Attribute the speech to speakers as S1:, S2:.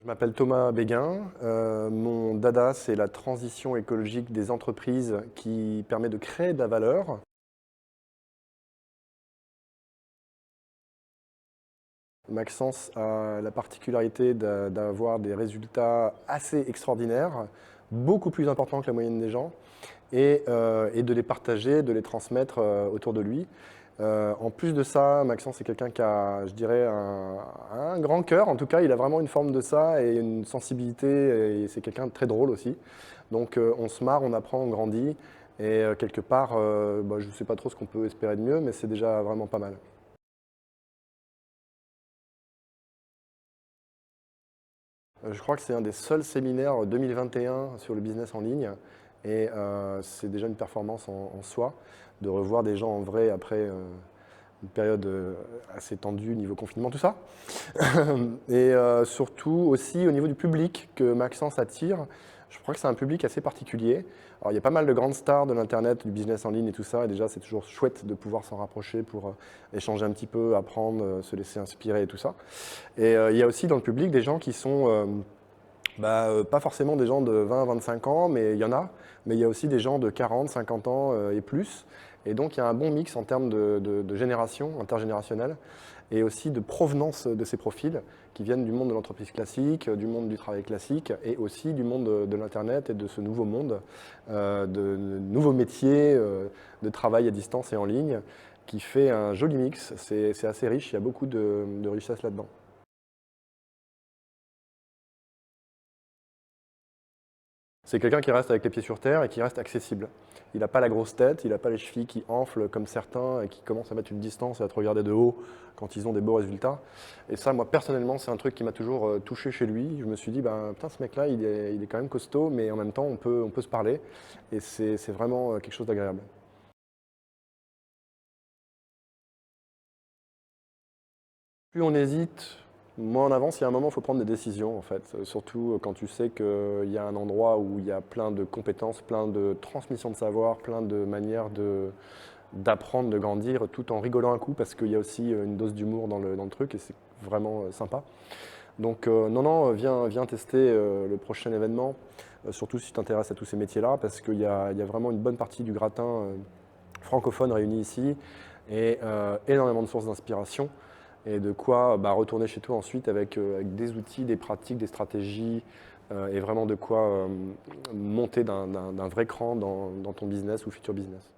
S1: Je m'appelle Thomas Béguin. Mon dada, c'est la transition écologique des entreprises qui permet de créer de la valeur. Maxence a la particularité d'avoir des résultats assez extraordinaires, beaucoup plus importants que la moyenne des gens, et de les partager, de les transmettre autour de lui. En plus de ça, Maxence est quelqu'un qui a, je dirais, un grand cœur. En tout cas, il a vraiment une forme de ça et une sensibilité. Et c'est quelqu'un de très drôle aussi. Donc, on se marre, on apprend, on grandit. Et quelque part, je ne sais pas trop ce qu'on peut espérer de mieux, mais c'est déjà vraiment pas mal. Je crois que c'est un des seuls séminaires 2021 sur le business en ligne. Et c'est déjà une performance en soi de revoir des gens en vrai après une période assez tendue niveau confinement, tout ça. Et surtout aussi au niveau du public que Maxence attire. Je crois que c'est un public assez particulier. Alors, il y a pas mal de grandes stars de l'Internet, du business en ligne et tout ça. Et déjà, c'est toujours chouette de pouvoir s'en rapprocher pour échanger un petit peu, apprendre, se laisser inspirer et tout ça. Et il y a aussi dans le public des gens qui sont pas forcément des gens de 20 à 25 ans, mais il y en a. Mais il y a aussi des gens de 40, 50 ans et plus. Et donc, il y a un bon mix en termes de génération, intergénérationnelle, et aussi de provenance de ces profils qui viennent du monde de l'entreprise classique, du monde du travail classique, et aussi du monde de l'Internet et de ce nouveau monde, de nouveaux métiers de travail à distance et en ligne, qui fait un joli mix. C'est assez riche, il y a beaucoup de richesse là-dedans. C'est quelqu'un qui reste avec les pieds sur terre et qui reste accessible. Il n'a pas la grosse tête, il n'a pas les chevilles qui enflent comme certains et qui commencent à mettre une distance et à te regarder de haut quand ils ont des beaux résultats. Et ça, moi, personnellement, c'est un truc qui m'a toujours touché chez lui. Je me suis dit, putain, ce mec-là, il est quand même costaud, mais en même temps, on peut se parler. Et c'est vraiment quelque chose d'agréable. Plus on hésite, moins on avance. Il y a un moment, il faut prendre des décisions, en fait. Surtout quand tu sais qu'il y a un endroit où il y a plein de compétences, plein de transmissions de savoir, plein de manières d'apprendre, de grandir, tout en rigolant un coup, parce qu'il y a aussi une dose d'humour dans le truc, et c'est vraiment sympa. Donc non, viens tester le prochain événement, surtout si tu t'intéresses à tous ces métiers-là, parce qu'il y a vraiment une bonne partie du gratin francophone réuni ici, et énormément de sources d'inspiration et de quoi retourner chez toi ensuite avec des outils, des pratiques, des stratégies et vraiment de quoi monter d'un vrai cran dans ton business ou futur business.